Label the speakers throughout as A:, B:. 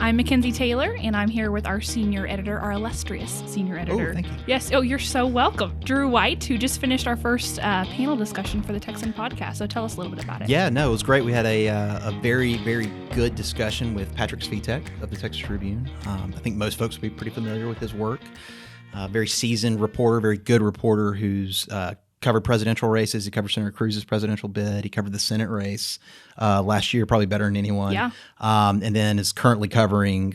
A: I'm Mackenzie Taylor, and I'm here with our senior editor, our illustrious senior editor.
B: Oh, thank you.
A: Yes. Oh, you're so welcome. Drew White, who just finished our first panel discussion for the Texan podcast. So tell us a little bit about it.
B: Yeah, no, it was great. We had a very, very good discussion with Patrick Svitek of the Texas Tribune. I think most folks will be pretty familiar with his work. Very seasoned reporter, very good reporter who's covered presidential races. He covered Senator Cruz's presidential bid. He covered the Senate race last year, probably better than anyone.
A: Yeah.
B: And then is currently covering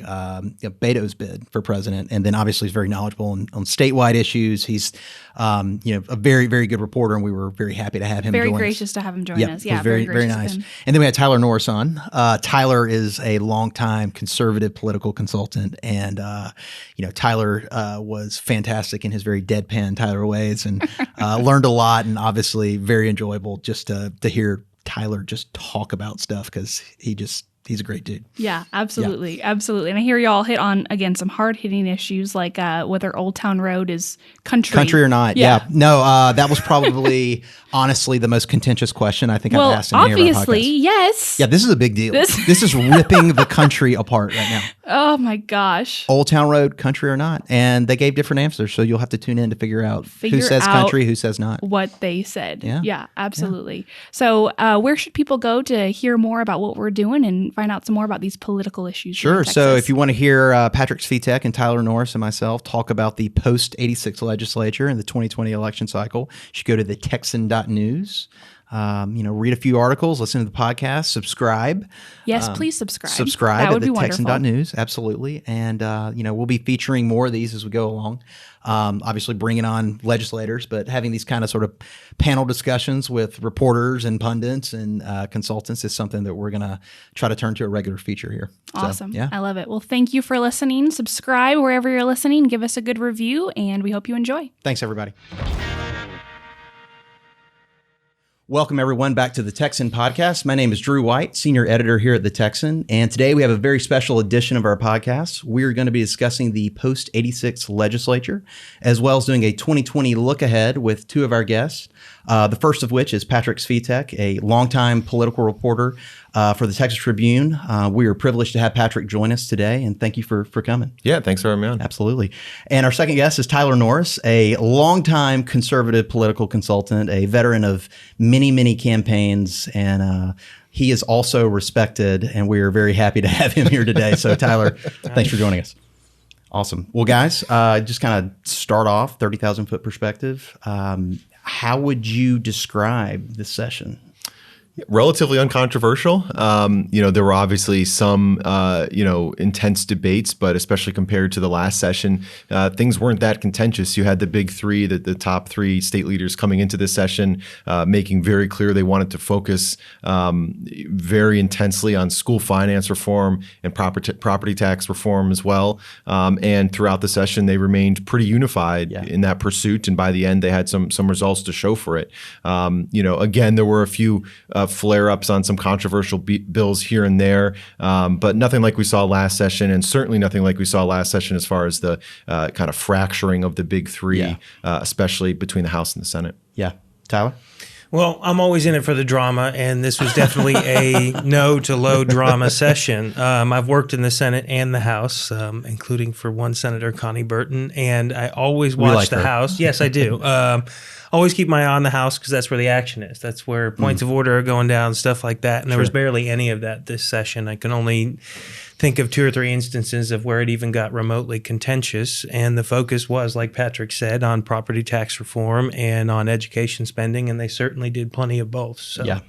B: Beto's bid for president. And then obviously he's very knowledgeable on statewide issues. He's a very, very good reporter, and we were very happy to have him join us.
A: Very gracious to have him join us.
B: Yeah, it was very, very nice. And then we had Tyler Norris on. Tyler is a longtime conservative political consultant, and Tyler was fantastic in his very deadpan Tyler ways, and learned a lot, and obviously very enjoyable just to hear Tyler just talk about stuff, because he's a great dude.
A: Yeah, absolutely. Yeah. Absolutely. And I hear y'all hit on, again, some hard-hitting issues like whether Old Town Road is country
B: or not. Yeah. No, that was probably, honestly, the most contentious question I think I've asked in any of our podcasts.
A: Obviously, yes.
B: Yeah, this is a big deal. This is ripping the country apart right now.
A: Oh, my gosh.
B: Old Town Road, country or not. And they gave different answers, so you'll have to tune in to figure out who says country, who says not.
A: What they said.
B: Yeah,
A: absolutely. Yeah. So where should people go to hear more about what we're doing and find out some more about these political issues?
B: Sure. So if you want to hear Patrick Svitek and Tyler Norris and myself talk about the post-86 legislature and the 2020 election cycle, you should go to the Texan.news. Read a few articles, listen to the podcast, subscribe.
A: Yes, please subscribe.
B: Subscribe
A: at
B: the Texan.news, absolutely. And, we'll be featuring more of these as we go along. Obviously bringing on legislators, but having these kind of sort of panel discussions with reporters and pundits and consultants is something that we're going to try to turn to a regular feature here.
A: Awesome.
B: So, yeah.
A: I love it. Well, thank you for listening. Subscribe wherever you're listening. Give us a good review, and we hope you enjoy.
B: Thanks, everybody. Welcome, everyone, back to the Texan podcast. My name is Drew White, senior editor here at the Texan, and today we have a very special edition of our podcast. We're going to be discussing the post-86 legislature, as well as doing a 2020 look ahead with two of our guests. The first of which is Patrick Svitek, a longtime political reporter for the Texas Tribune. We are privileged to have Patrick join us today, and thank you for coming.
C: Yeah, thanks for having me on.
B: Absolutely. And our second guest is Tyler Norris, a longtime conservative political consultant, a veteran of many, many campaigns, and he is also respected, and we are very happy to have him here today. So, Tyler, thanks for joining us. Awesome. Well, guys, just kind of start off, 30,000-foot perspective. How would you describe this session?
C: Relatively uncontroversial. There were obviously some, intense debates, but especially compared to the last session, things weren't that contentious. You had the big three, the top three state leaders coming into this session, making very clear they wanted to focus very intensely on school finance reform and property tax reform as well. And throughout the session, they remained pretty unified in that pursuit. And by the end, they had some results to show for it. Again, there were a few flare-ups on some controversial bills here and there, but nothing like we saw last session, and certainly nothing like we saw last session as far as the kind of fracturing of the big three, especially between the House and the Senate.
B: Yeah. Tyler?
D: Well, I'm always in it for the drama, and this was definitely a no to low drama session. I've worked in the Senate and the House, including for one Senator, Connie Burton, and I always watch the House. Yes, I do. Always keep my eye on the House because that's where the action is. That's where points of order are going down, stuff like that. And there was barely any of that this session. I can only think of 2 or 3 instances of where it even got remotely contentious. And the focus was, like Patrick said, on property tax reform and on education spending. And they certainly did plenty of both. So.
C: Yeah.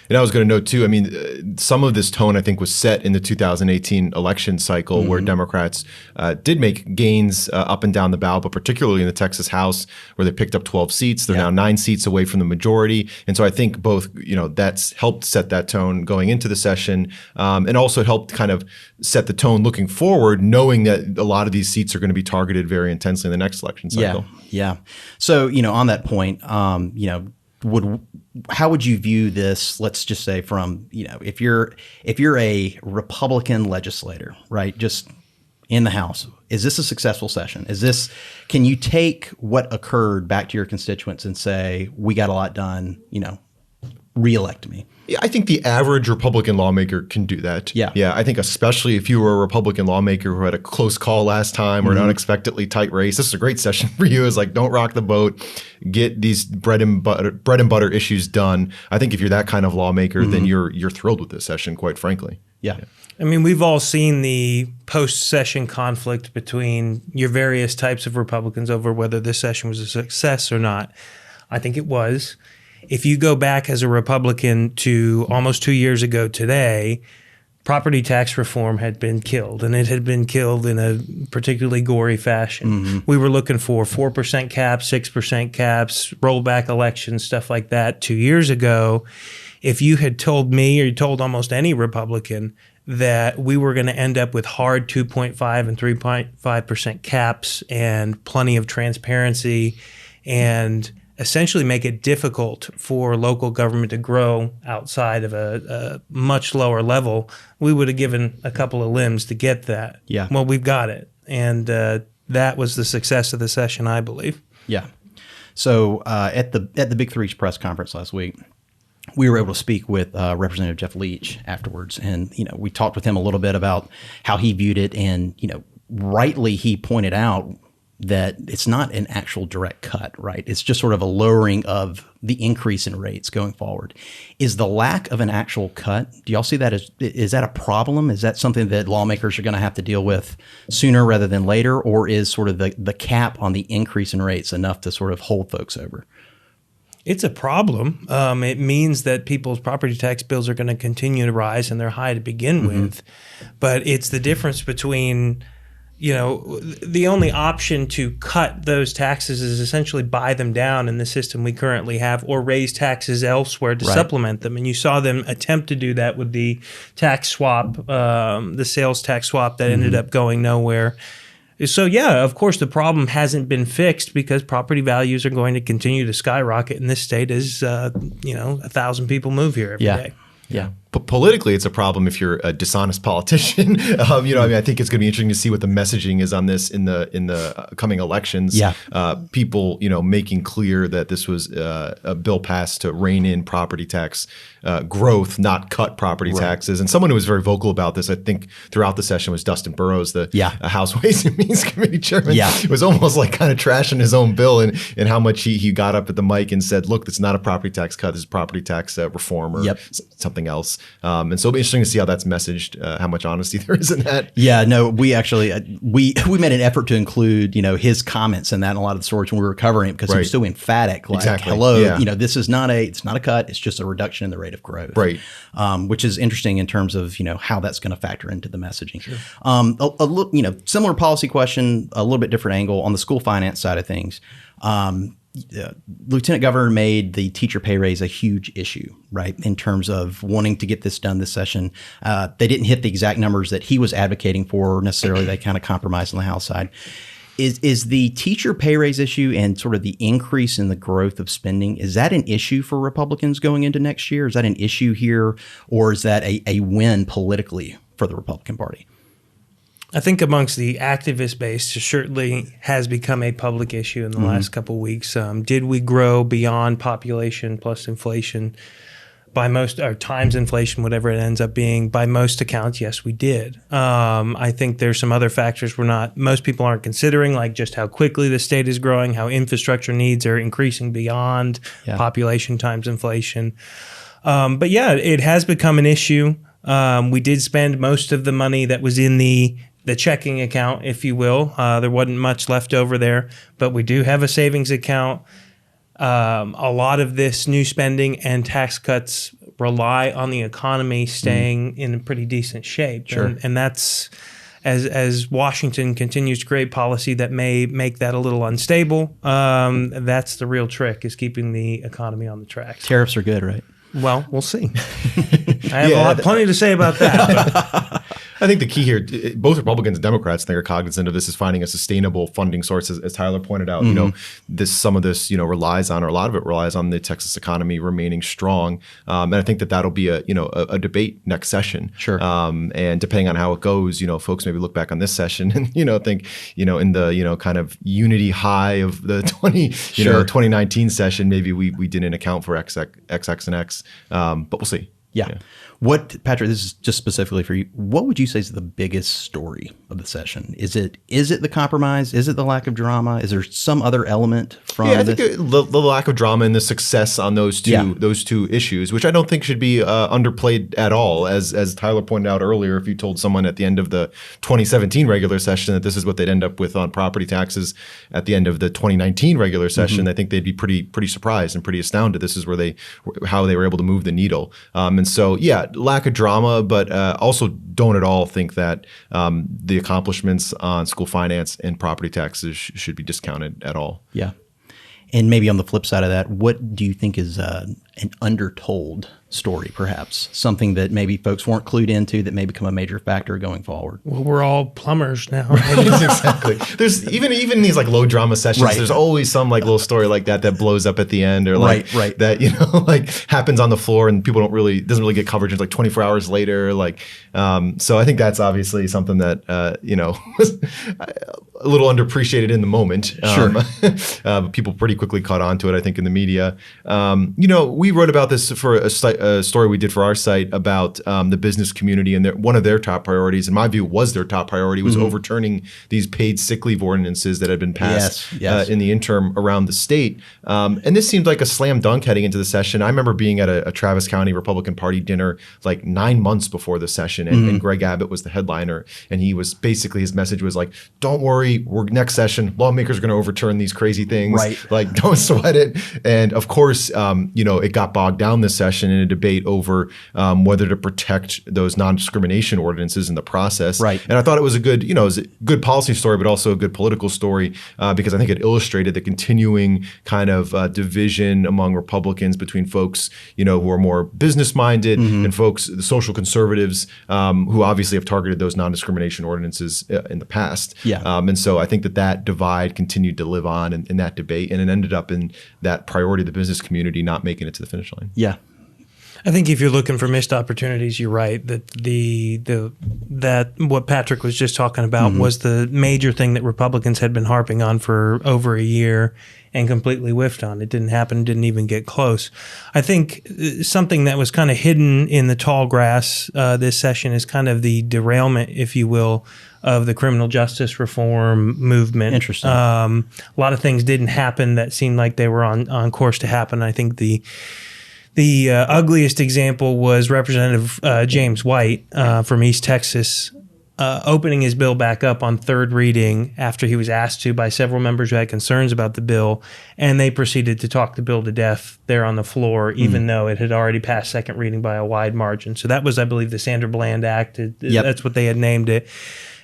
C: And I was going to note, too, I mean, some of this tone, I think, was set in the 2018 election cycle where Democrats did make gains up and down the ballot, but particularly in the Texas House where they picked up 12 seats. They're now 9 seats away from the majority. And so I think both, that's helped set that tone going into the session. And also it helped kind of set the tone looking forward, knowing that a lot of these seats are going to be targeted very intensely in the next election cycle.
B: Yeah. So, on that point, how would you view this? Let's just say from, if you're a Republican legislator, right, just in the House, is this a successful session? Can you take what occurred back to your constituents and say, we got a lot done, reelect me.
C: Yeah, I think the average Republican lawmaker can do that.
B: Yeah.
C: Yeah. I think especially if you were a Republican lawmaker who had a close call last time or an unexpectedly tight race, this is a great session for you. Is like, don't rock the boat, get these bread and butter issues done. I think if you're that kind of lawmaker, then you're thrilled with this session, quite frankly.
B: Yeah.
D: I mean, we've all seen the post-session conflict between your various types of Republicans over whether this session was a success or not. I think it was. If you go back as a Republican to almost 2 years ago today, property tax reform had been killed, and it had been killed in a particularly gory fashion. We were looking for 4% caps, 6% caps, rollback elections, stuff like that 2 years ago. If you had told me or you told almost any Republican that we were going to end up with hard 2.5 and 3.5% caps and plenty of transparency and essentially make it difficult for local government to grow outside of a much lower level, we would have given a couple of limbs to get that.
B: Yeah.
D: Well, we've got it. And that was the success of the session, I believe.
B: Yeah. So at the Big Three's press conference last week, we were able to speak with Representative Jeff Leach afterwards. And, we talked with him a little bit about how he viewed it. And, rightly he pointed out that it's not an actual direct cut, right? It's just sort of a lowering of the increase in rates going forward. Is the lack of an actual cut, do y'all see that is that a problem? Is that something that lawmakers are going to have to deal with sooner rather than later? Or is sort of the cap on the increase in rates enough to sort of hold folks over?
D: It's a problem. It means that people's property tax bills are going to continue to rise, and they're high to begin with. But it's the difference between the only option to cut those taxes is essentially buy them down in the system we currently have or raise taxes elsewhere to supplement them. And you saw them attempt to do that with the tax swap, the sales tax swap that ended up going nowhere. So, yeah, of course, the problem hasn't been fixed because property values are going to continue to skyrocket in this state as, 1,000 people move here every day.
B: Yeah.
C: But politically, it's a problem if you're a dishonest politician. I think it's going to be interesting to see what the messaging is on this in the coming elections.
B: Yeah.
C: People, making clear that this was a bill passed to rein in property tax growth, not cut property taxes. And someone who was very vocal about this, I think, throughout the session was Dustin Burrows, the House Ways and Means Committee chairman.
B: Yeah.
C: It was almost like kind of trashing his own bill and how much he got up at the mic and said, look, it's not a property tax cut, this is property tax reform or something else. And so it'll be interesting to see how that's messaged, how much honesty there is in that.
B: Yeah, no, we actually, we made an effort to include, his comments in that in a lot of the stories when we were covering it because he was so emphatic, like, hello, this is it's not a cut, it's just a reduction in the rate of growth.
C: Right.
B: Which is interesting in terms of, how that's going to factor into the messaging. Sure. Similar policy question, a little bit different angle on the school finance side of things. Lieutenant Governor made the teacher pay raise a huge issue, right, in terms of wanting to get this done this session. They didn't hit the exact numbers that he was advocating for necessarily. They kind of compromised on the House side. Is the teacher pay raise issue and sort of the increase in the growth of spending, is that an issue for Republicans going into next year? Is that an issue here, or is that a win politically for the Republican Party?
D: I think amongst the activist base, it certainly has become a public issue in the last couple of weeks. Did we grow beyond population plus inflation by most, or times inflation, whatever it ends up being? By most accounts, yes, we did. I think there's some other factors most people aren't considering, like just how quickly the state is growing, how infrastructure needs are increasing beyond population times inflation. But yeah, it has become an issue. We did spend most of the money that was in the checking account, if you will. There wasn't much left over there, but we do have a savings account. A lot of this new spending and tax cuts rely on the economy staying in a pretty decent shape.
B: Sure.
D: And that's, as Washington continues to create policy that may make that a little unstable, that's the real trick, is keeping the economy on the tracks.
B: Tariffs are good, right?
D: Well, we'll see. I have plenty to say about that.
C: I think the key here, both Republicans and Democrats, I think, are cognizant of this as finding a sustainable funding source, as Tyler pointed out. Some of this, relies on, or a lot of it relies on the Texas economy remaining strong. And I think that'll be a debate next session.
B: Sure.
C: And depending on how it goes, folks maybe look back on this session and, think, in the, kind of unity high of the 2019 session, maybe we didn't account for X and X, but we'll see.
B: Yeah. What, Patrick, this is just specifically for you. What would you say is the biggest story of the session? Is it the compromise? Is it the lack of drama? Is there some other element from
C: I think the lack of drama and the success on those two issues, which I don't think should be underplayed at all. As Tyler pointed out earlier, if you told someone at the end of the 2017 regular session that this is what they'd end up with on property taxes at the end of the 2019 regular session, I think they'd be pretty surprised and pretty astounded. This is how they were able to move the needle. And so, lack of drama, but also don't at all think that the accomplishments on school finance and property taxes should be discounted at all.
B: Yeah. And maybe on the flip side of that, what do you think is an undertold story, perhaps? Something that maybe folks weren't clued into that may become a major factor going forward?
D: Well, we're all plumbers now.
C: Exactly. There's even in these low drama sessions, there's always some little story like that blows up at the end, or that happens on the floor and people doesn't really get coverage until 24 hours later. So I think that's obviously something that was a little underappreciated in the moment. But people pretty quickly caught on to it, I think, in the media. We wrote about this for a story we did for our site about the business community, and one of their top priorities, in my view, was their top priority, was overturning these paid sick leave ordinances that had been passed in the interim around the state. And this seemed like a slam dunk heading into the session. I remember being at a Travis County Republican Party dinner 9 months before the session, and Greg Abbott was the headliner, and his message was don't worry, we're next session, lawmakers are going to overturn these crazy things. Don't sweat it. And of course, it got bogged down this session in a debate over whether to protect those non-discrimination ordinances in the process. And I thought it was a good, good policy story, but also a good political story because I think it illustrated the continuing kind of division among Republicans between folks, who are more business-minded and folks, the social conservatives, who obviously have targeted those non-discrimination ordinances in the past. And so I think that divide continued to live on in that debate, and it ended up in that priority of the business community not making it to the finish line.
B: Yeah.
D: I think if you're looking for missed opportunities, you're right. That what Patrick was just talking about was the major thing that Republicans had been harping on for over a year and completely whiffed on. It didn't happen, didn't even get close. I think something that was kind of hidden in the tall grass this session is kind of the derailment, if you will, of the criminal justice reform movement.
B: Interesting.
D: A lot of things didn't happen that seemed like they were on course to happen. I think the ugliest example was Representative James White from East Texas opening his bill back up on third reading after he was asked to by several members who had concerns about the bill, and they proceeded to talk the bill to death there on the floor, even though it had already passed second reading by a wide margin. So that was, I believe, the Sandra Bland Act. That's what they had named it.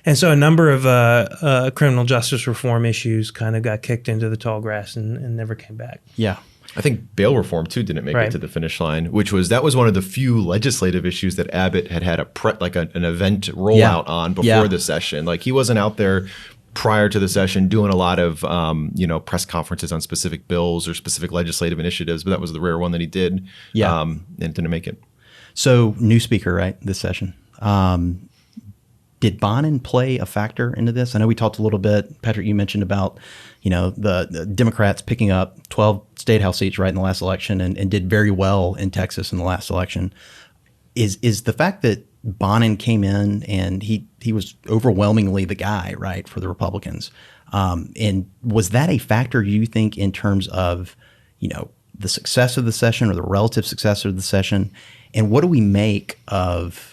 D: And so a number of criminal justice reform issues kind of got kicked into the tall grass and never came back.
B: Yeah.
C: I think bail reform too didn't make it to the finish line, that was one of the few legislative issues that Abbott had an event rollout on before the session. He wasn't out there prior to the session doing a lot of press conferences on specific bills or specific legislative initiatives, but that was the rare one that he did. And it didn't make it.
B: So new speaker, right, this session. Did Bonin play a factor into this? I know we talked a little bit, Patrick, you mentioned about, the Democrats picking up 12 state house seats right in the last election and did very well in Texas in the last election. Is the fact that Bonin came in and he was overwhelmingly the guy, right, for the Republicans. And was that a factor, you think, in terms of, the success of the session or the relative success of the session? And what do we make of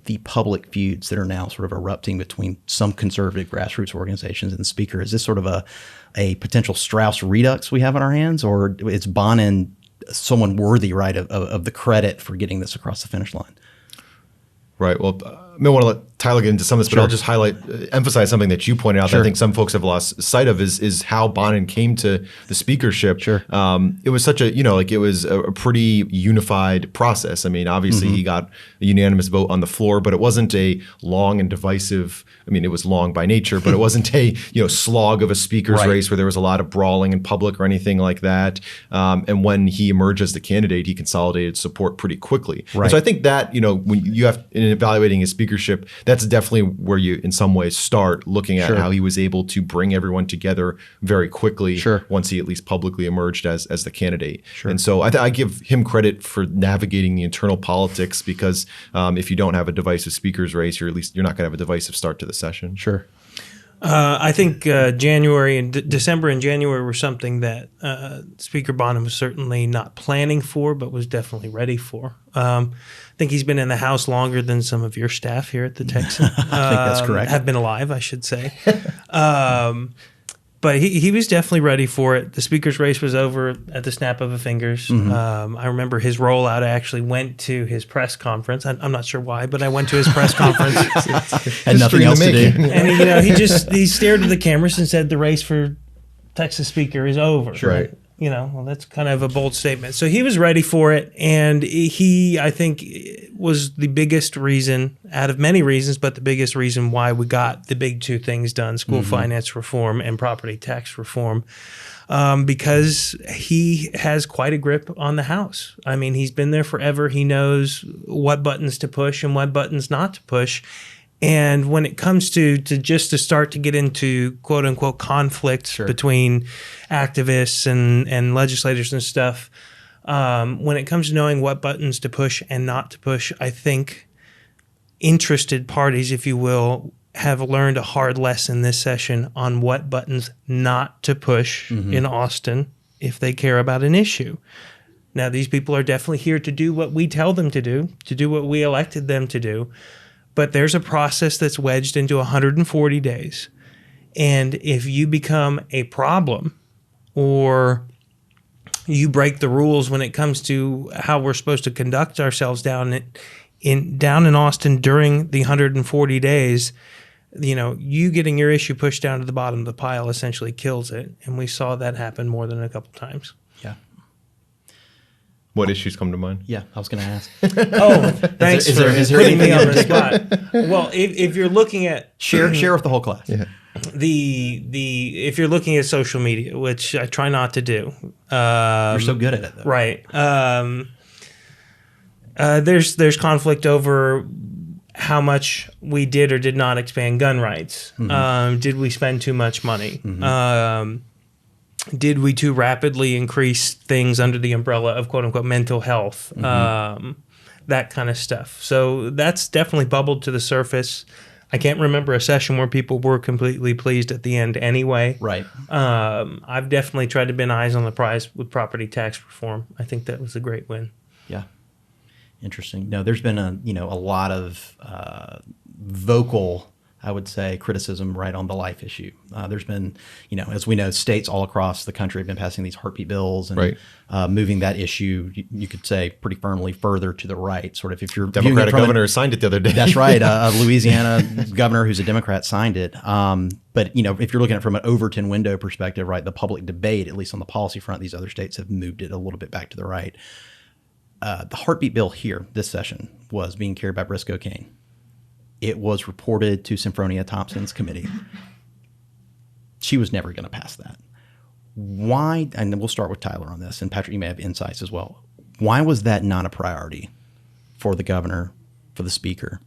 B: the public feuds that are now sort of erupting between some conservative grassroots organizations and the speaker? Is this sort of a potential Strauss redux we have on our hands, or is Bonin someone worthy, right, of the credit for getting this across the finish line?
C: Right. Well, may want to let Tyler get into some of this, but I'll just emphasize something that you pointed out that I think some folks have lost sight of is how Bonin came to the speakership. It was such a, it was a pretty unified process. I mean, obviously he got a unanimous vote on the floor, but it wasn't a long and divisive, it was long by nature, but it wasn't a, slog of a speaker's race where there was a lot of brawling in public or anything like that. And when he emerged as the candidate, he consolidated support pretty quickly. And so I think that, when you have, in evaluating his speakership, that's definitely where you, in some ways, start looking at how he was able to bring everyone together very quickly once he at least publicly emerged as the candidate. And so I give him credit for navigating the internal politics because if you don't have a divisive speaker's race, you're not going to have a divisive start to the session.
D: I think January and December and January were something that Speaker Bonin was certainly not planning for, but was definitely ready for. I think he's been in the House longer than some of your staff here at the Texan.
B: I think that's correct.
D: Have been alive, I should say. But he was definitely ready for it. The speaker's race was over at the snap of a fingers. I remember his rollout. I actually went to his press conference. I'm not sure why, but I went to his press conference.
B: Had nothing else to do.
D: And he stared at the cameras and said the race for Texas Speaker is over. Well, that's kind of a bold statement. So he was ready for it, and he, I think, was the biggest reason, out of many reasons, but the biggest reason why we got the big two things done, school finance reform and property tax reform, because he has quite a grip on the House. I mean, he's been there forever. He knows what buttons to push and what buttons not to push. And when it comes to start to get into quote unquote conflicts between activists and legislators and stuff, when it comes to knowing what buttons to push and not to push, I think interested parties, if you will, have learned a hard lesson this session on what buttons not to push in Austin if they care about an issue. Now, these people are definitely here to do what we tell them to do what we elected them to do. But there's a process that's wedged into 140 days. And if you become a problem or you break the rules when it comes to how we're supposed to conduct ourselves down in Austin during the 140 days, you getting your issue pushed down to the bottom of the pile essentially kills it. And we saw that happen more than a couple times.
C: What issues come to mind?
B: Yeah, I was going to ask.
D: Oh, thanks for putting me on the spot. Well, if you're looking at
B: share with the whole class.
D: If you're looking at social media, which I try not to do,
B: you're so good at it, though.
D: Right? There's conflict over how much we did or did not expand gun rights. Did we spend too much money? Did we too rapidly increase things under the umbrella of quote unquote mental health? That kind of stuff. So that's definitely bubbled to the surface. I can't remember a session where people were completely pleased at the end anyway. I've definitely tried to bend eyes on the prize with property tax reform. I think that was a great win.
B: Yeah. Interesting. No, there's been a lot of vocal, I would say, criticism on the life issue. There's been, as we know, states all across the country have been passing these heartbeat bills and moving that issue, you could say, pretty firmly further to the right. Sort of, if you're
C: Democratic governor signed it the other day.
B: That's right. A Louisiana governor who's a Democrat signed it. But if you're looking at it from an Overton window perspective, the public debate, at least on the policy front, these other states have moved it a little bit back to the right. The heartbeat bill here this session was being carried by Briscoe Cain. It was reported to Symphonia Thompson's committee. She was never going to pass that. Why? And we'll start with Tyler on this, and Patrick, you may have insights as well. Why was that not a priority for the governor, for the speaker,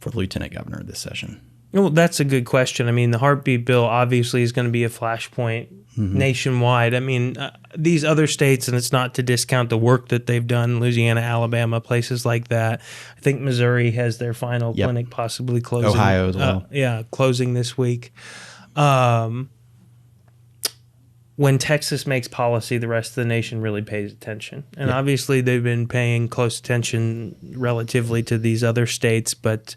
B: for the lieutenant governor this session?
D: Well, that's a good question. I mean, the heartbeat bill obviously is going to be a flashpoint nationwide. I mean, these other states, and it's not to discount the work that they've done, Louisiana, Alabama, places like that. I think Missouri has their final clinic possibly closing.
B: Ohio as well.
D: Closing this week. When Texas makes policy, the rest of the nation really pays attention. And obviously they've been paying close attention relatively to these other states, but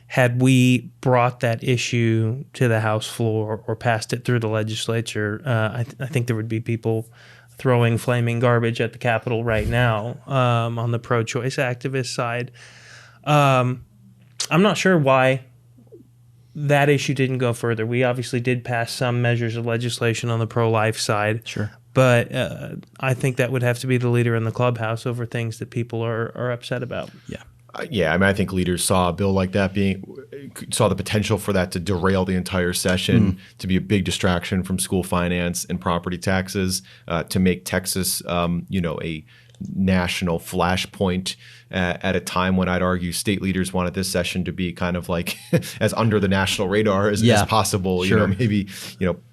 D: had we brought that issue to the House floor or passed it through the legislature, I think there would be people throwing flaming garbage at the Capitol right now on the pro-choice activist side. I'm not sure why that issue didn't go further. We obviously did pass some measures of legislation on the pro-life side.
B: Sure.
D: But I think that would have to be the leader in the clubhouse over things that people are upset about.
B: Yeah.
C: Yeah, I mean, I think leaders saw a bill like that saw the potential for that to derail the entire session, to be a big distraction from school finance and property taxes, to make Texas, a national flashpoint at a time when I'd argue state leaders wanted this session to be kind of like as under the national radar as possible.
B: Sure.
C: Maybe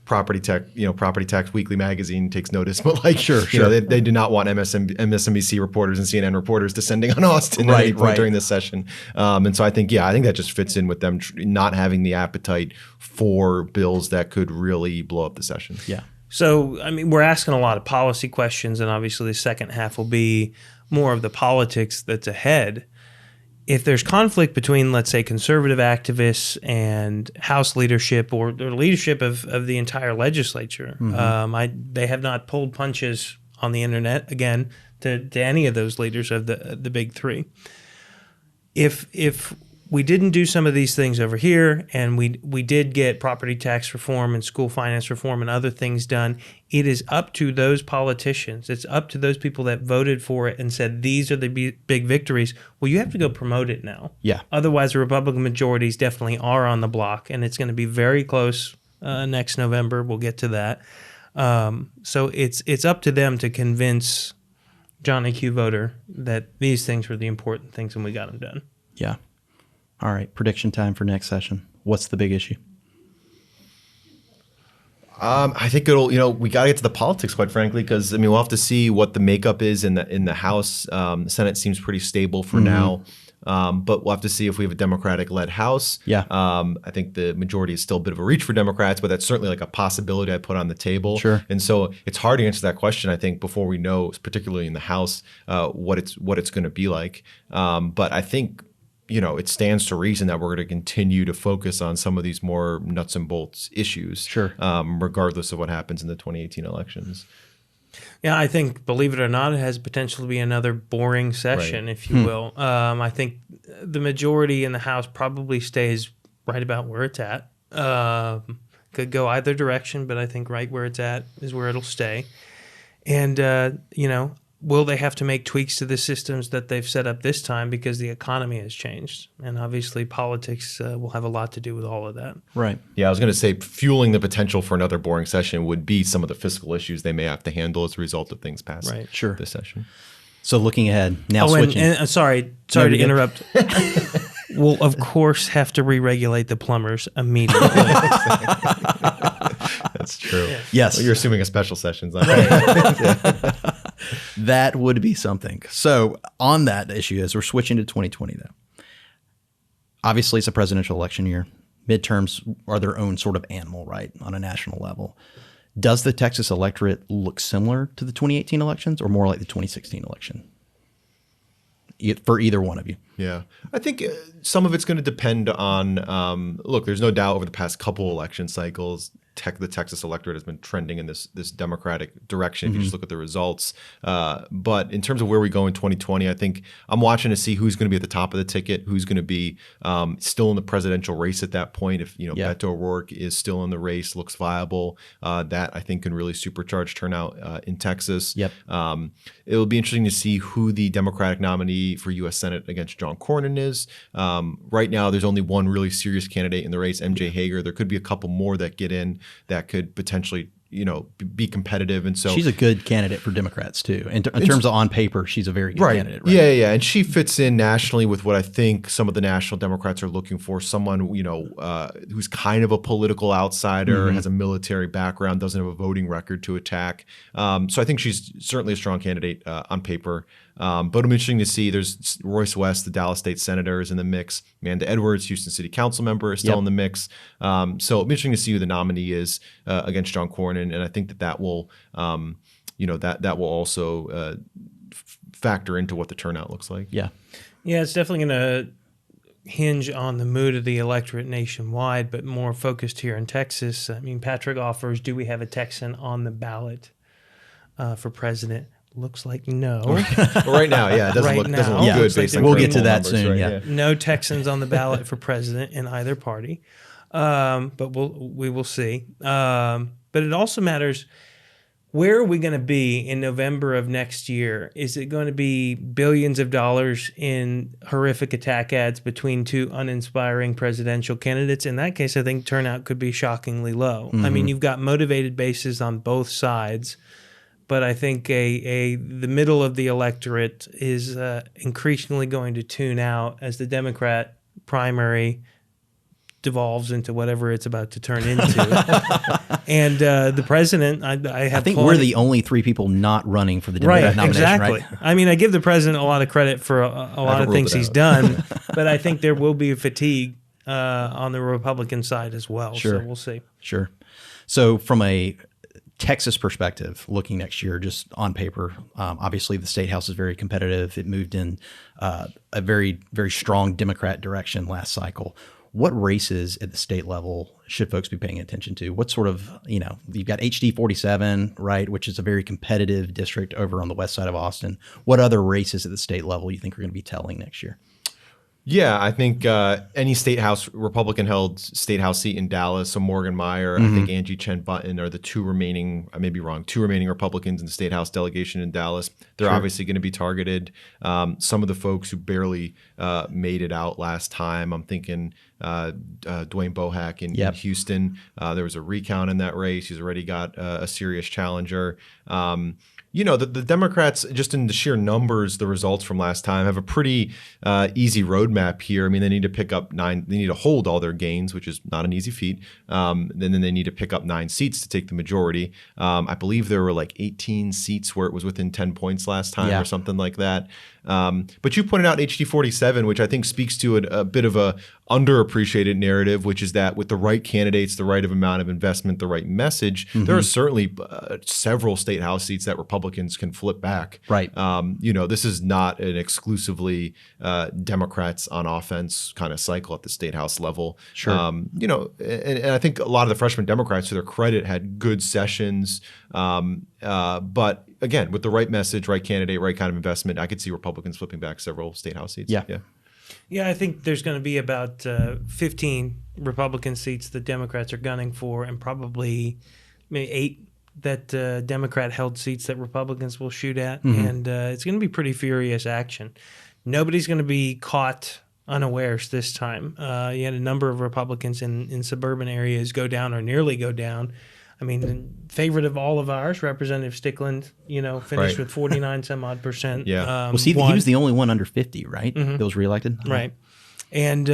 C: Property Tax Weekly magazine takes notice, but like
B: sure.
C: They do not want MSNBC reporters and CNN reporters descending on Austin at any point during this session. And so I think that just fits in with them not having the appetite for bills that could really blow up the session.
B: Yeah.
D: So, I mean, we're asking a lot of policy questions, and obviously the second half will be more of the politics that's ahead. If there's conflict between, let's say, conservative activists and House leadership or the leadership of the entire legislature, they have not pulled punches on the internet, again, to any of those leaders of the big three. If we didn't do some of these things over here, and we did get property tax reform and school finance reform and other things done, it is up to those politicians. It's up to those people that voted for it and said, these are the big victories. Well, you have to go promote it now.
B: Yeah.
D: Otherwise, the Republican majorities definitely are on the block, and it's going to be very close next November. We'll get to that. So it's up to them to convince Johnny Q. voter that these things were the important things, and we got them done.
B: Yeah. All right. Prediction time for next session. What's the big issue?
C: I think we got to get to the politics, quite frankly, because we'll have to see what the makeup is in the House. The Senate seems pretty stable for now, but we'll have to see if we have a Democratic-led House.
B: Yeah.
C: I think the majority is still a bit of a reach for Democrats, but that's certainly like a possibility I put on the table.
B: Sure.
C: And so it's hard to answer that question, I think, before we know, particularly in the House, what it's going to be like. But I think it stands to reason that we're going to continue to focus on some of these more nuts and bolts issues, regardless of what happens in the 2018 elections.
D: Yeah, I think, believe it or not, it has potential to be another boring session, if you will. I think the majority in the House probably stays right about where it's at. Could go either direction, but I think right where it's at is where it'll stay. And, will they have to make tweaks to the systems that they've set up this time because the economy has changed? And obviously politics will have a lot to do with all of that.
B: Right.
C: Yeah, I was going to say fueling the potential for another boring session would be some of the fiscal issues they may have to handle as a result of things passed this session.
B: So looking ahead, now switching.
D: And sorry to interrupt. We'll, of course, have to re-regulate the plumbers immediately.
C: That's true. Yeah.
B: Yes.
C: Well, you're assuming a special session's on.
B: That would be something. So on that issue, as we're switching to 2020, though, obviously it's a presidential election year. Midterms are their own sort of animal, right, on a national level. Does the Texas electorate look similar to the 2018 elections or more like the 2016 election? For either one of you.
C: Yeah. I think some of it's going to depend on, look, there's no doubt over the past couple election cycles, the Texas electorate has been trending in this Democratic direction if you just look at the results. But in terms of where we go in 2020, I think I'm watching to see who's going to be at the top of the ticket, who's going to be still in the presidential race at that point. If Beto O'Rourke is still in the race, looks viable, that I think can really supercharge turnout in Texas.
B: Yep.
C: It'll be interesting to see who the Democratic nominee for U.S. Senate against John Cornyn is. Right now, there's only one really serious candidate in the race, MJ Hager. There could be a couple more that get in that could potentially, be competitive. And so
B: she's a good candidate for Democrats too. In terms of on paper, she's a very good candidate. Right?
C: Yeah. And she fits in nationally with what I think some of the national Democrats are looking for. Someone, who's kind of a political outsider, has a military background, doesn't have a voting record to attack. So I think she's certainly a strong candidate on paper. But it'll be interesting to see. There's Royce West, the Dallas State Senator, is in the mix. Amanda Edwards, Houston City Council member, is still in the mix. So it'll be interesting to see who the nominee is against John Cornyn, and I think that will, that will also factor into what the turnout looks like.
D: Yeah, it's definitely going to hinge on the mood of the electorate nationwide, but more focused here in Texas. I mean, Patrick offers, do we have a Texan on the ballot for president? looks like no.
C: Well, right now, yeah, it doesn't
D: Right
C: look
D: now,
C: good
D: looks like
C: based
D: there
C: on
D: will
B: we'll
D: be
B: get to
C: current
B: that
C: numbers,
B: soon.
C: right?
B: Yeah.
D: No Texans on the ballot for president in either party, but we will see. But it also matters, where are we going to be in November of next year? Is it going to be billions of dollars in horrific attack ads between two uninspiring presidential candidates? In that case, I think turnout could be shockingly low. I mean, you've got motivated bases on both sides, but I think the middle of the electorate is increasingly going to tune out as the Democrat primary devolves into whatever it's about to turn into. And the president, I
B: think we're the only three people not running for the Democrat nomination,
D: exactly.
B: right?
D: I mean, I give the president a lot of credit for a lot of
C: ruled
D: things
C: it
D: he's
C: out.
D: done, but I think there will be a fatigue on the Republican side as well.
B: Sure.
D: So we'll see.
B: Sure. So from a Texas perspective, looking next year, just on paper, obviously the state house is very competitive. It moved in a very, very strong Democrat direction last cycle. What races at the state level should folks be paying attention to? What sort of, you've got HD 47, right, which is a very competitive district over on the west side of Austin. What other races at the state level you think are going to be telling next year?
C: Yeah, I think any Republican-held state house seat in Dallas, so Morgan Meyer, I think Angie Chen Button are the two remaining, I may be wrong, two remaining Republicans in the state house delegation in Dallas. They're obviously going to be targeted. Some of the folks who barely made it out last time, I'm thinking Dwayne Bohack in Houston. There was a recount in that race. He's already got a serious challenger. The Democrats, just in the sheer numbers, the results from last time, have a pretty easy roadmap here. I mean, they need to pick up they need to hold all their gains, which is not an easy feat. Then they need to pick up 9 seats to take the majority. I believe there were like 18 seats where it was within 10 points last time or something like that. But you pointed out HD 47, which I think speaks to a bit of a underappreciated narrative, which is that with the right candidates, the right amount of investment, the right message, there are certainly several state house seats that Republicans can flip back.
B: Right.
C: This is not an exclusively Democrats on offense kind of cycle at the state house level.
B: Sure.
C: And I think a lot of the freshman Democrats, to their credit, had good sessions. But again, with the right message, right candidate, right kind of investment, I could see Republicans flipping back several state house seats.
D: Yeah, I think there's going to be about 15 Republican seats that Democrats are gunning for, and probably maybe 8 that Democrat-held seats that Republicans will shoot at. And it's going to be pretty furious action. Nobody's going to be caught unawares this time. You had a number of Republicans in suburban areas go down or nearly go down. I mean, favorite of all of ours, Representative Stickland, finished with 49 some odd percent.
C: Yeah.
B: He was the only one under 50, right? That was reelected.
D: Right. And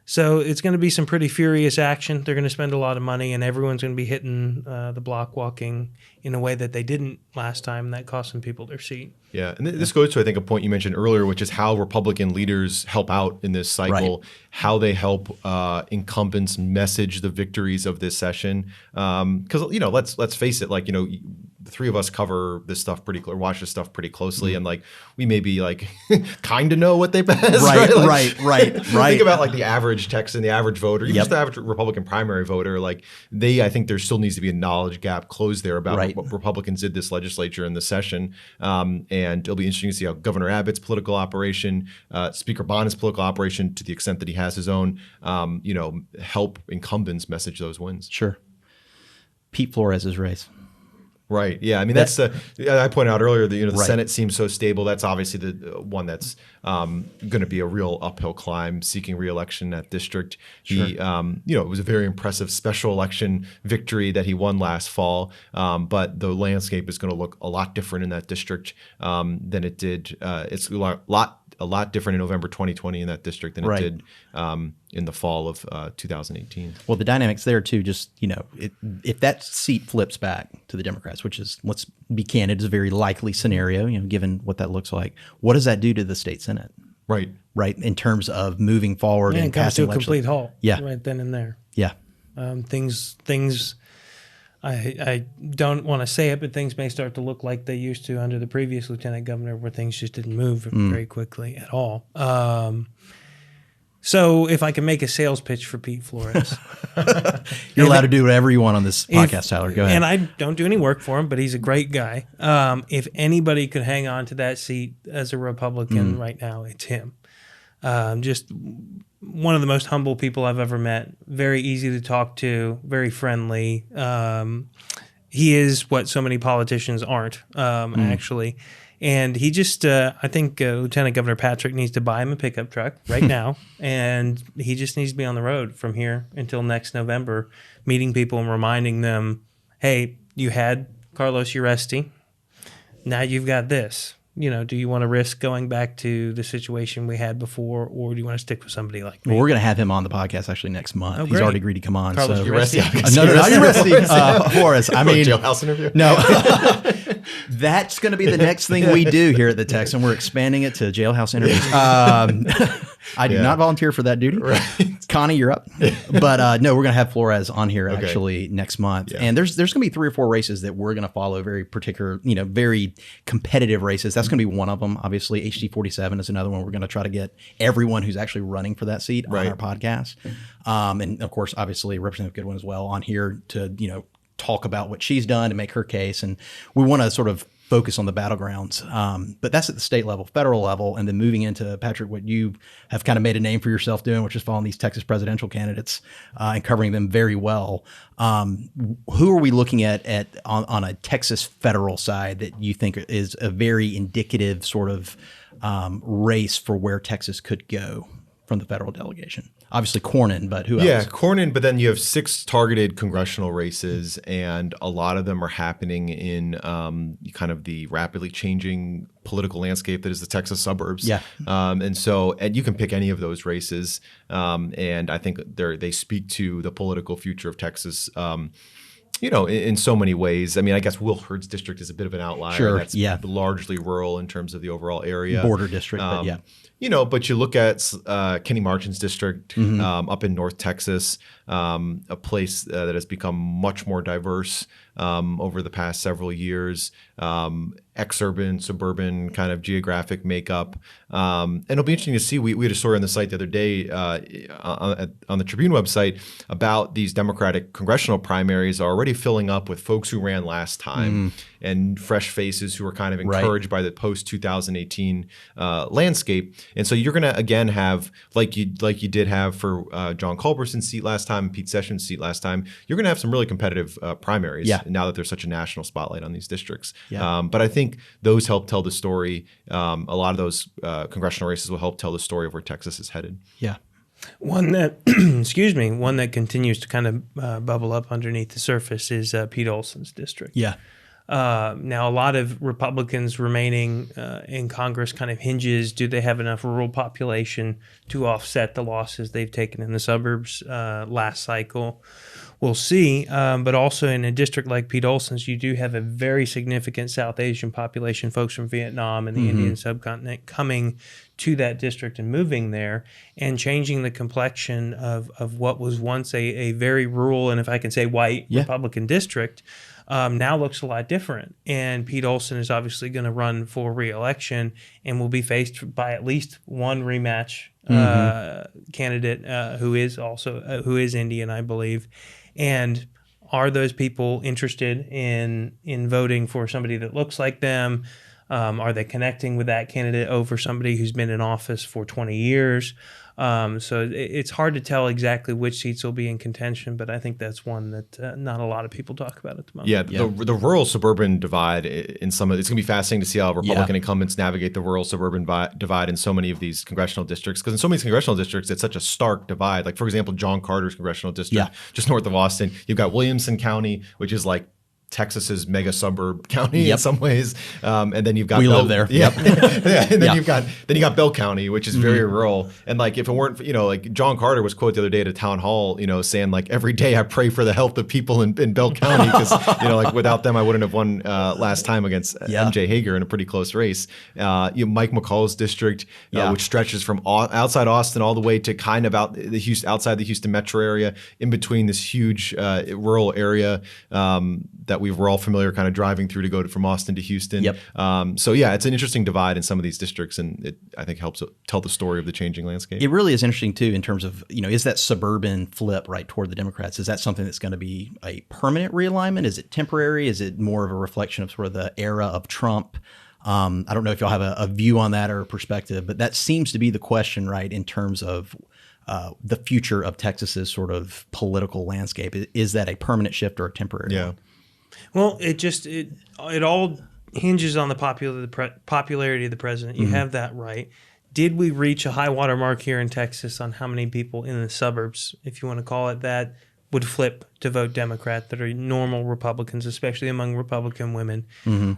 D: so it's going to be some pretty furious action. They're going to spend a lot of money, and everyone's going to be hitting the block walking in a way that they didn't last time. And that cost some people their seat.
C: Yeah, and this goes to, I think, a point you mentioned earlier, which is how Republican leaders help out in this cycle, how they help incumbents message the victories of this session. Because let's face it, the three of us cover this stuff watch this stuff pretty closely, and we maybe kind of know what they pass. Right. Think about the average Texan, the average voter, even just the average Republican primary voter. I think there still needs to be a knowledge gap closed there about what Republicans did this legislature in this session. And it'll be interesting to see how Governor Abbott's political operation, Speaker Bonner's political operation, to the extent that he has his own, help incumbents message those wins.
B: Sure. Pete Flores' race.
C: Right. Yeah. I mean, I pointed out earlier that the Senate seems so stable. That's obviously the one that's going to be a real uphill climb, seeking re-election in that district. Sure. He, it was a very impressive special election victory that he won last fall. But the landscape is going to look a lot different in that district than it did. It's a lot different in November 2020 in that district than it did in the fall of 2018.
B: Well, the dynamics there too, just, if that seat flips back to the Democrats, which is, let's be candid, is a very likely scenario, given what that looks like, what does that do to the state Senate?
C: Right.
B: In terms of moving forward and passing
D: to a complete halt.
B: Yeah.
D: Right then and there.
B: Yeah.
D: Things I don't want to say it, but things may start to look like they used to under the previous lieutenant governor, where things just didn't move very quickly at all. So if I can make a sales pitch for Pete Flores.
B: You're allowed to do whatever you want on this podcast, Tyler. Go ahead.
D: And I don't do any work for him, but he's a great guy. If anybody could hang on to that seat as a Republican right now, it's him. Just one of the most humble people I've ever met. Very easy to talk to, very friendly. He is what so many politicians aren't, actually. And he just, I think Lieutenant Governor Patrick needs to buy him a pickup truck right now. And he just needs to be on the road from here until next November, meeting people and reminding them, hey, you had Carlos Uresti. Now you've got this. You know, do you want to risk going back to the situation we had before, or do you want to stick with somebody like me?
B: Well, we're going to have him on the podcast actually next month. He's
D: great.
B: already agreed to come on.
D: Carlos Uresti.
B: No, not Uresti. Flores. I mean,
C: jailhouse interview.
B: No, that's going to be the next thing we do here at the Texan. We're expanding it to jailhouse interviews. I do not volunteer for that duty.
C: Right.
B: Connie, you're up. But no, we're going to have Flores on here actually next month.
C: Yeah.
B: And there's going to be 3 or 4 races that we're going to follow, very particular, very competitive races. That's going to be one of them. Obviously, HD 47 is another one. We're going to try to get everyone who's actually running for that seat on our podcast. And of course, obviously, Representative Goodwin as well on here to, talk about what she's done to make her case. And we want to sort of focus on the battlegrounds. But that's at the state level, federal level, and then moving into, Patrick, what you have kind of made a name for yourself doing, which is following these Texas presidential candidates and covering them very well. Who are we looking at on a Texas federal side that you think is a very indicative sort of race for where Texas could go from the federal delegation? Obviously Cornyn, but who else?
C: Yeah, Cornyn, but then you have 6 targeted congressional races, and a lot of them are happening in kind of the rapidly changing political landscape that is the Texas suburbs.
B: Yeah.
C: And you can pick any of those races, and I think they speak to the political future of Texas. In so many ways. I mean, I guess Will Hurd's district is a bit of an outlier.
B: Sure.
C: That's
B: yeah.
C: largely rural in terms of the overall area.
B: Border district, but yeah.
C: But you look at Kenny Marchin's district up in North Texas, a place that has become much more diverse over the past several years, exurban, suburban kind of geographic makeup. And it'll be interesting to see. We had a story on the site the other day on the Tribune website about these Democratic congressional primaries are already filling up with folks who ran last time and fresh faces who are kind of encouraged by the post-2018 landscape. And so you're going to, again, have, like you did have for John Culberson's seat last time, Pete Sessions' seat last time, you're going to have some really competitive primaries now that there's such a national spotlight on these districts. Yeah. But I think those help tell the story. A lot of those congressional races will help tell the story of where Texas is headed.
B: Yeah.
D: One that, one that continues to kind of bubble up underneath the surface is Pete Olson's district.
B: Yeah.
D: Now, a lot of Republicans remaining in Congress kind of hinges, do they have enough rural population to offset the losses they've taken in the suburbs last cycle? We'll see. But also in a district like Pete Olson's, you do have a very significant South Asian population, folks from Vietnam and the Indian subcontinent coming to that district and moving there and changing the complexion of what was once a very rural and, if I can say, white Republican district. Now looks a lot different. And Pete Olson is obviously going to run for re-election and will be faced by at least one rematch candidate who is Indian, I believe. And are those people interested in voting for somebody that looks like them? Are they connecting with that candidate over somebody who's been in office for 20 years? So it's hard to tell exactly which seats will be in contention, but I think that's one that not a lot of people talk about at the moment.
C: Yeah, the rural-suburban divide in some of it's going to be fascinating to see how Republican incumbents navigate the rural-suburban divide in so many of these congressional districts. Because in so many congressional districts, it's such a stark divide. Like, for example, John Carter's congressional district, just north of Austin, you've got Williamson County, which is like Texas's mega suburb county in some ways, and then you've got
B: live there.
C: And then you got Bell County, which is very rural. And like if it weren't, like John Carter was quoted the other day at a town hall, saying like every day I pray for the health of people in Bell County because like without them I wouldn't have won last time against MJ Hager in a pretty close race. Mike McCall's district, which stretches from outside Austin all the way to kind of outside the Houston metro area, in between this huge rural area that that we're all familiar kind of driving through to go from Austin to Houston.
B: Yep.
C: So yeah, it's an interesting divide in some of these districts, and it I think helps tell the story of the changing landscape.
B: It really is interesting too in terms of, is that suburban flip right toward the Democrats? Is that something that's going to be a permanent realignment? Is it temporary? Is it more of a reflection of sort of the era of Trump? I don't know if y'all have a view on that or a perspective, but that seems to be the question, right, in terms of the future of Texas's sort of political landscape. Is that a permanent shift or a temporary one?
D: Well, it all hinges on the popularity of the president. You have that right. Did we reach a high water mark here in Texas on how many people in the suburbs, if you want to call it that, would flip to vote Democrat that are normal Republicans, especially among Republican women?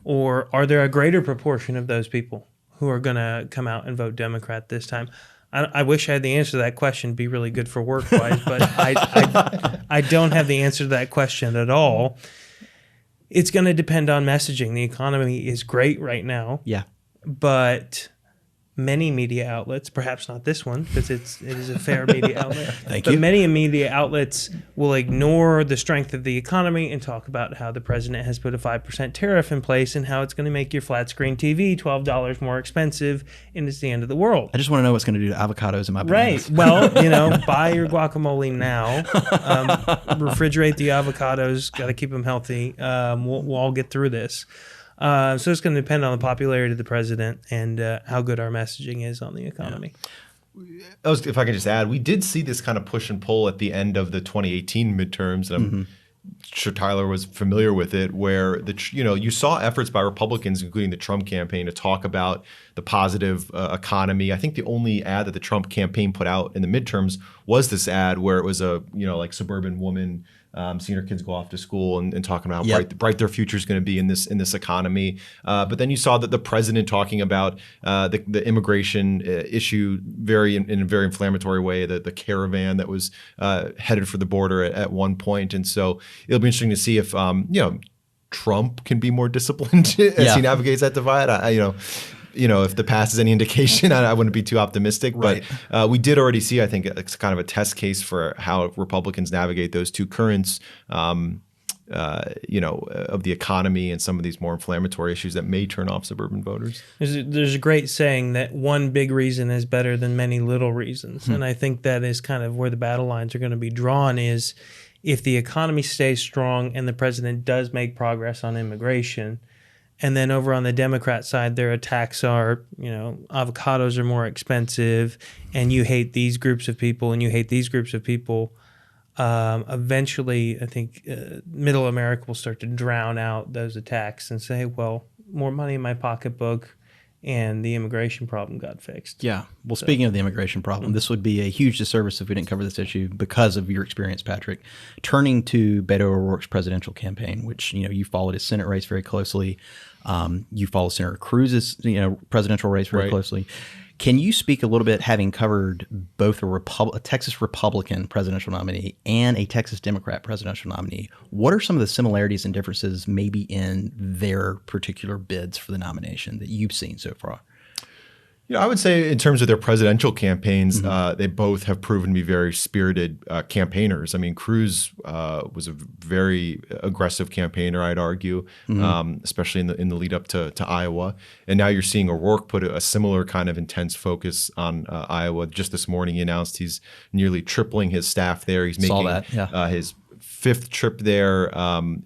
D: Or are there a greater proportion of those people who are going to come out and vote Democrat this time? I wish I had the answer to that question. It'd be really good for work-wise, but I don't have the answer to that question at all. It's going to depend on messaging. The economy is great right now.
B: Yeah.
D: But many media outlets, perhaps not this one because it is a fair media outlet,
B: but
D: many media outlets will ignore the strength of the economy and talk about how the president has put a 5% tariff in place and how it's going to make your flat screen TV $12 more expensive, and it's the end of the world.
B: I just want to know what's going to do to avocados in my bananas.
D: Right. Well, buy your guacamole now. Refrigerate the avocados. Got to keep them healthy. We'll all get through this. So it's going to depend on the popularity of the president and how good our messaging is on the economy.
C: If I can just add, we did see this kind of push and pull at the end of the 2018 midterms, and I'm sure Tyler was familiar with it, where you saw efforts by Republicans, including the Trump campaign, to talk about the positive economy. I think the only ad that the Trump campaign put out in the midterms was this ad where it was a like suburban woman seeing her kids go off to school and talking about how bright their future is going to be in this economy. But then you saw that the president talking about the immigration issue in a very inflammatory way, the caravan that was headed for the border at one point. And so it'll be interesting to see if Trump can be more disciplined as he navigates that divide. If the past is any indication, I wouldn't be too optimistic.
B: Right.
C: But we did already see, I think, it's kind of a test case for how Republicans navigate those two currents, of the economy and some of these more inflammatory issues that may turn off suburban voters.
D: There's a great saying that one big reason is better than many little reasons. And I think that is kind of where the battle lines are going to be drawn is if the economy stays strong and the president does make progress on immigration, and then over on the Democrat side, their attacks are, avocados are more expensive, and you hate these groups of people, and you hate these groups of people. Eventually, I think middle America will start to drown out those attacks and say, well, more money in my pocketbook, and the immigration problem got fixed.
B: Yeah. Well, speaking of the immigration problem, this would be a huge disservice if we didn't cover this issue because of your experience, Patrick. Turning to Beto O'Rourke's presidential campaign, which, you followed his Senate race very closely. You follow Senator Cruz's, presidential race very closely. Can you speak a little bit, having covered both a Texas Republican presidential nominee and a Texas Democrat presidential nominee? What are some of the similarities and differences maybe in their particular bids for the nomination that you've seen so far?
C: I would say in terms of their presidential campaigns, they both have proven to be very spirited campaigners. I mean, Cruz was a very aggressive campaigner, I'd argue, especially in the lead up to Iowa. And now you're seeing O'Rourke put a similar kind of intense focus on Iowa. Just this morning, he announced he's nearly tripling his staff there. He's making his fifth trip there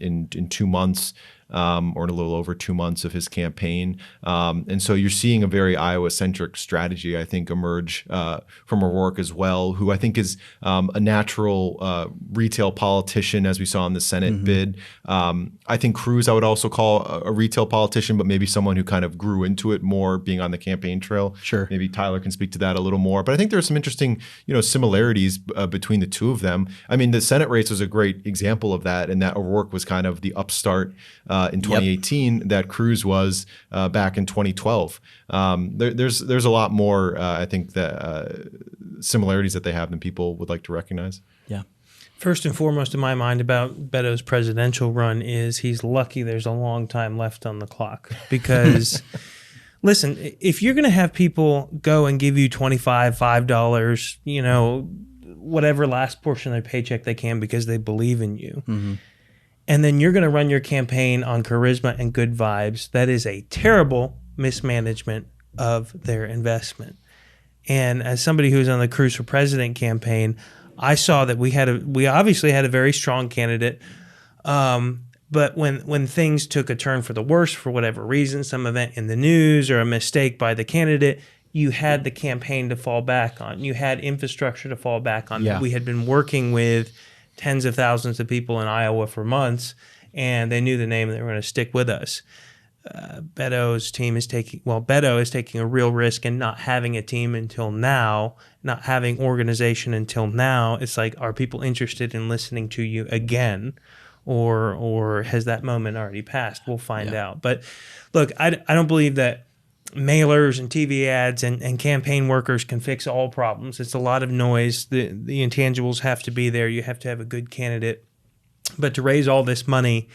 C: in 2 months. Or in a little over 2 months of his campaign. And so you're seeing a very Iowa-centric strategy, I think, emerge from O'Rourke as well, who I think is a natural retail politician, as we saw in the Senate bid. I think Cruz I would also call a retail politician, but maybe someone who kind of grew into it more, being on the campaign trail.
B: Sure.
C: Maybe Tyler can speak to that a little more. But I think there are some interesting, similarities between the two of them. I mean, the Senate race was a great example of that, and that O'Rourke was kind of the upstart in 2018 that Cruz was back in 2012. There's a lot more, I think, that similarities that they have than people would like to recognize.
B: Yeah.
D: First and foremost in my mind about Beto's presidential run is he's lucky there's a long time left on the clock because listen, if you're going to have people go and give you $25, $5, whatever last portion of their paycheck they can because they believe in you, and then you're going to run your campaign on charisma and good vibes. That is a terrible mismanagement of their investment. And as somebody who's on the Cruz for President campaign, I saw that we obviously had a very strong candidate. But when things took a turn for the worse for whatever reason, some event in the news or a mistake by the candidate, you had the campaign to fall back on. You had infrastructure to fall back on.
B: Yeah.
D: We had been working with tens of thousands of people in Iowa for months, and they knew the name and they were going to stick with us. Beto's team is Beto is taking a real risk in not having a team until now, not having organization until now. It's like, are people interested in listening to you again? Or has that moment already passed? We'll find out. But look, I don't believe that mailers and TV ads and campaign workers can fix all problems. It's a lot of noise. The intangibles have to be there. You have to have a good candidate. But to raise all this money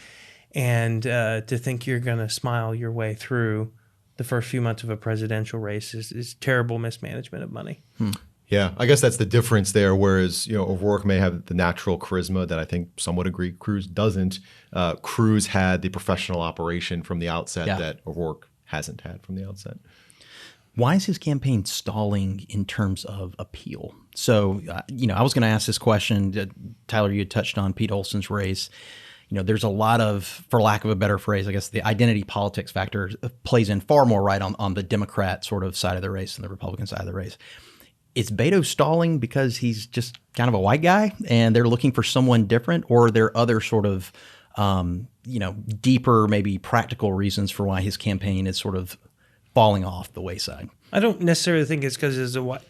D: and to think you're going to smile your way through the first few months of a presidential race is terrible mismanagement of money.
C: Yeah, I guess that's the difference there. Whereas, O'Rourke may have the natural charisma that I think some would agree Cruz doesn't. Cruz had the professional operation from the outset that O'Rourke hasn't had from the outset.
B: Why is his campaign stalling in terms of appeal? So, I was going to ask this question. Tyler, you had touched on Pete Olson's race. There's a lot of, for lack of a better phrase, I guess the identity politics factor plays in far more right on the Democrat sort of side of the race than the Republican side of the race. Is Beto stalling because he's just kind of a white guy and they're looking for someone different, or are there other sort of, deeper, maybe practical reasons for why his campaign is sort of falling off the wayside?
D: I don't necessarily think it's because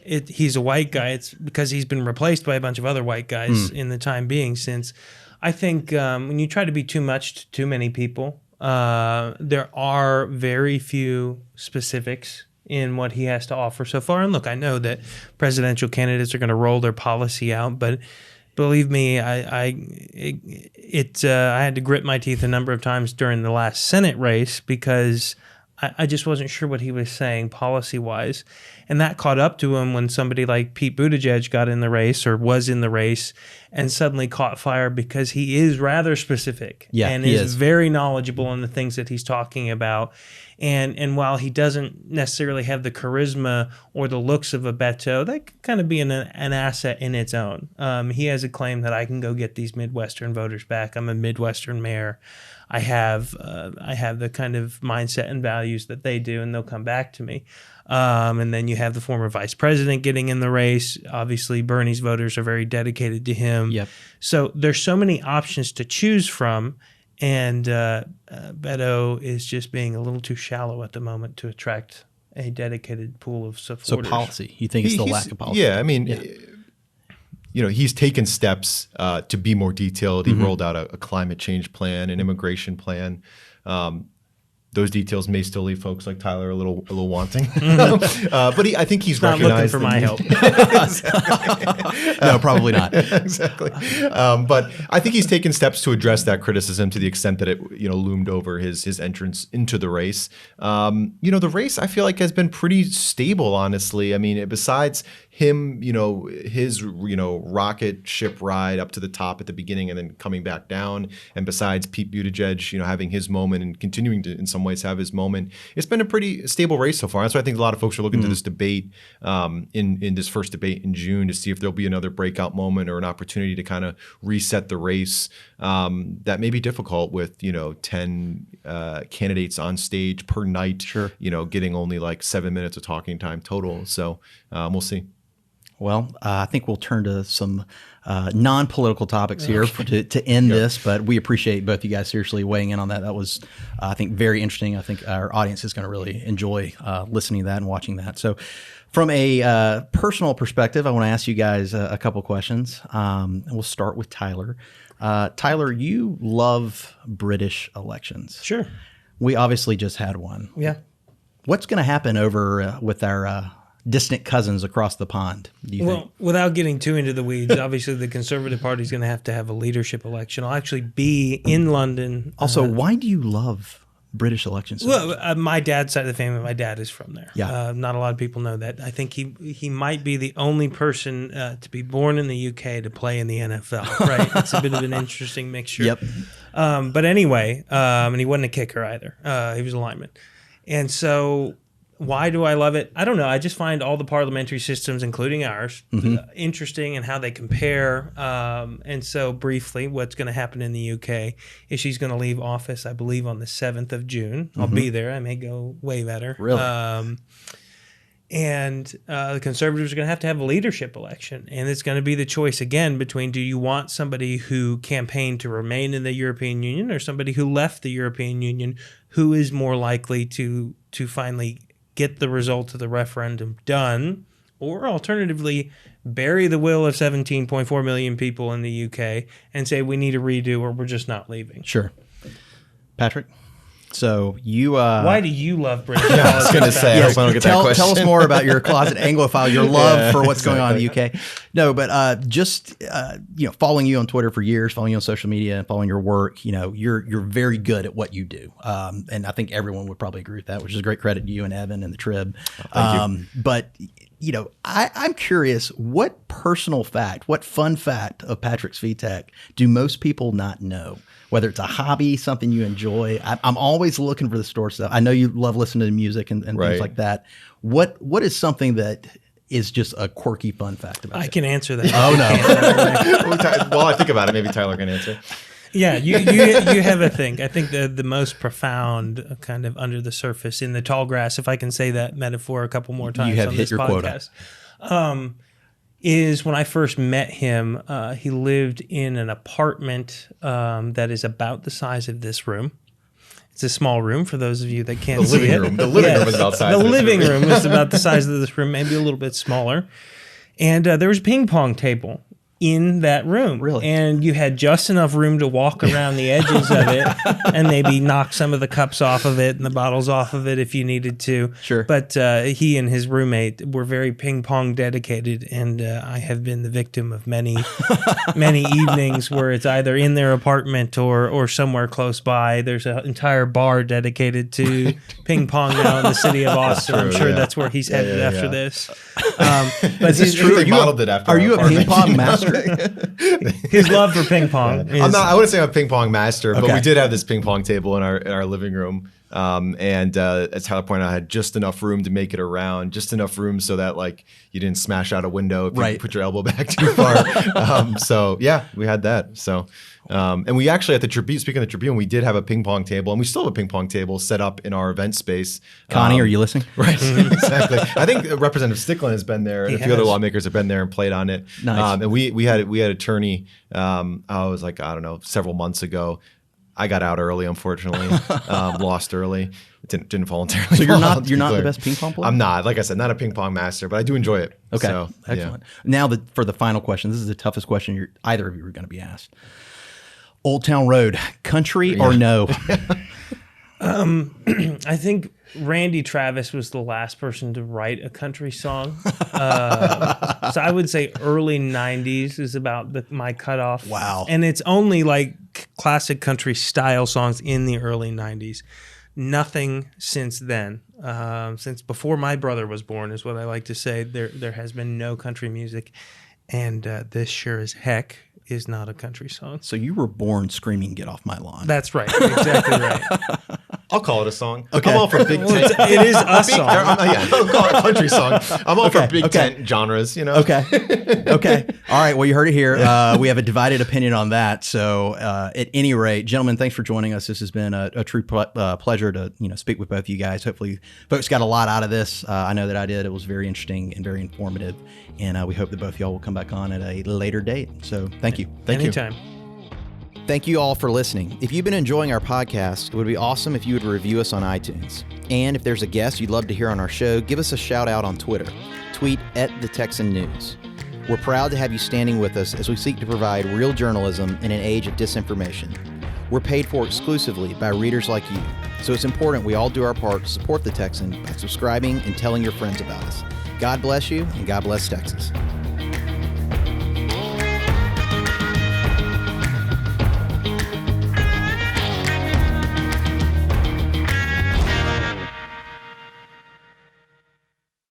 D: he's a white guy. It's because he's been replaced by a bunch of other white guys in the time being. Since I think when you try to be too much to too many people, there are very few specifics in what he has to offer so far. And look, I know that presidential candidates are going to roll their policy out, but believe me, I had to grit my teeth a number of times during the last Senate race because I just wasn't sure what he was saying policy-wise. And that caught up to him when somebody like Pete Buttigieg got in the race or was in the race and suddenly caught fire because he is rather specific and is very knowledgeable in the things that he's talking about. And while he doesn't necessarily have the charisma or the looks of a Beto, that can kind of be an asset in its own. He has a claim that I can go get these Midwestern voters back. I'm a Midwestern mayor. I have the kind of mindset and values that they do, and they'll come back to me. And then you have the former vice president getting in the race. Obviously, Bernie's voters are very dedicated to him.
B: Yep.
D: So there's so many options to choose from. And Beto is just being a little too shallow at the moment to attract a dedicated pool of supporters.
B: So policy, you think it's the lack of policy?
C: Yeah, I mean, he's taken steps to be more detailed. He rolled out a climate change plan, an immigration plan. Those details may still leave folks like Tyler a little wanting, but I think he's
D: not
C: recognized
D: looking for my help.
B: No, probably not.
C: Exactly. But I think he's taken steps to address that criticism to the extent that it loomed over his entrance into the race. The race I feel like has been pretty stable, honestly. I mean, besides him, his rocket ship ride up to the top at the beginning and then coming back down, and besides Pete Buttigieg, having his moment and continuing to in some ways have his moment, it's been a pretty stable race so far. That's why I think a lot of folks are looking to this debate in this first debate in June to see if there'll be another breakout moment or an opportunity to kind of reset the race that may be difficult with 10 candidates on stage per night.
B: Sure.
C: Getting only like 7 minutes of talking time total. So we'll see.
B: Well, I think we'll turn to some non-political topics here to end this, but we appreciate both you guys seriously weighing in on that. That was, I think, very interesting. I think our audience is going to really enjoy listening to that and watching that. So from a personal perspective, I want to ask you guys a couple questions. We'll start with Tyler. Tyler, you love British elections.
D: Sure.
B: We obviously just had one.
D: Yeah.
B: What's going to happen over with our distant cousins across the pond, do you think?
D: Without getting too into the weeds, obviously the Conservative Party is going to have a leadership election. I'll actually be in London.
B: Also, why do you love British elections?
D: My dad's side of the family, my dad is from there.
B: Yeah.
D: Not a lot of people know that. I think he might be the only person to be born in the UK to play in the NFL, right? It's a bit of an interesting mixture.
B: Yep.
D: But anyway, and he wasn't a kicker either. He was a lineman. And so why do I love it? I don't know. I just find all the parliamentary systems, including ours, interesting and how they compare. And so briefly, what's going to happen in the UK is she's going to leave office, I believe, on the 7th of June. I'll be there. I may go way better.
B: Really?
D: And the Conservatives are going to have a leadership election. And it's going to be the choice, again, between do you want somebody who campaigned to remain in the European Union or somebody who left the European Union who is more likely to finally get the result of the referendum done, or alternatively, bury the will of 17.4 million people in the UK and say we need a redo or we're just not leaving.
B: Sure. Patrick? So you
D: why do you love British politics?
C: I was going to say, I hope I don't get that question.
B: Tell us more about your closet Anglophile, your love for what's going on in the UK. No, but just following you on Twitter for years, following you on social media, following your work, you're very good at what you do, and I think everyone would probably agree with that, which is a great credit to you and Evan and the Trib.
C: Thank you.
B: But I'm curious, what personal fact, what fun fact of Patrick Svitek do most people not know? Whether it's a hobby, something you enjoy. I'm always looking for the store stuff. I know you love listening to music and things like that. What is something that is just a quirky fun fact about it?
D: I can answer that.
B: Oh, no.
C: While I think about it, maybe Tyler can answer.
D: Yeah, you have a thing. I think the most profound kind of under the surface in the tall grass, if I can say that metaphor a couple more times
B: you have
D: on
B: hit
D: this
B: your
D: podcast, quota. Is when I first met him, he lived in an apartment that is about the size of this room. It's a small room for those of you that can't see it.
C: The living room is about the size of this room.
D: The living room is about the size of this room, maybe a little bit smaller. And there was a ping pong table in that room.
B: Really?
D: And you had just enough room to walk around the edges of it and maybe knock some of the cups off of it and the bottles off of it if you needed to.
B: Sure.
D: But he and his roommate were very ping pong dedicated, and I have been the victim of many evenings where it's either in their apartment or somewhere close by. There's an entire bar dedicated to ping pong now in the city of Austin. I'm sure that's where he's headed after this.
C: But is this true? They modeled it after.
B: Are you a ping pong master?
D: His love for ping pong.
C: I wouldn't say I'm a ping pong master, but we did have this ping pong table in our living room. And as Tyler pointed out, I had just enough room to make it around, just enough room so that you didn't smash out a window if you put your elbow back too far. So yeah, we had that. So, and we actually at the Tribune, speaking of the Tribune, we did have a ping pong table, and we still have a ping pong table set up in our event space.
B: Connie, are you listening?
C: Right, exactly. I think Representative Sticklin has been there, and a few other lawmakers have been there and played on it.
B: Nice.
C: And we had a tourney. I was I don't know, several months ago. I got out early, unfortunately. Lost early. Didn't voluntarily.
B: So you're not the best ping pong player?
C: I'm not. Like I said, not a ping pong master, but I do enjoy it.
B: Okay,
C: so,
B: excellent. Yeah. Now for the final question, this is the toughest question either of you are going to be asked. Old Town Road, country or no?
D: I think Randy Travis was the last person to write a country song. So I would say early 90s is about my cutoff.
B: Wow.
D: And it's only classic country style songs in the early 90s. Nothing since then. Since before my brother was born is what I like to say. There has been no country music. And this sure as heck is not a country song.
B: So you were born screaming, "Get off my lawn."
D: That's right. Exactly right.
C: I'll call it a song.
B: Okay.
C: I'm all for big tent.
D: It is a song.
C: I'll call it a country song. I'm all for big tent genres,
B: Okay. All right. Well, you heard it here. We have a divided opinion on that. So at any rate, gentlemen, thanks for joining us. This has been a true pleasure to speak with both of you guys. Hopefully folks got a lot out of this. I know that I did. It was very interesting and very informative. And we hope that both of y'all will come back on at a later date. So thank you.
D: Anytime.
B: Thank you all for listening. If you've been enjoying our podcast, it would be awesome if you would review us on iTunes. And if there's a guest you'd love to hear on our show, give us a shout out on Twitter. Tweet @TheTexanNews. We're proud to have you standing with us as we seek to provide real journalism in an age of disinformation. We're paid for exclusively by readers like you, so it's important we all do our part to support The Texan by subscribing and telling your friends about us. God bless you, and God bless Texas.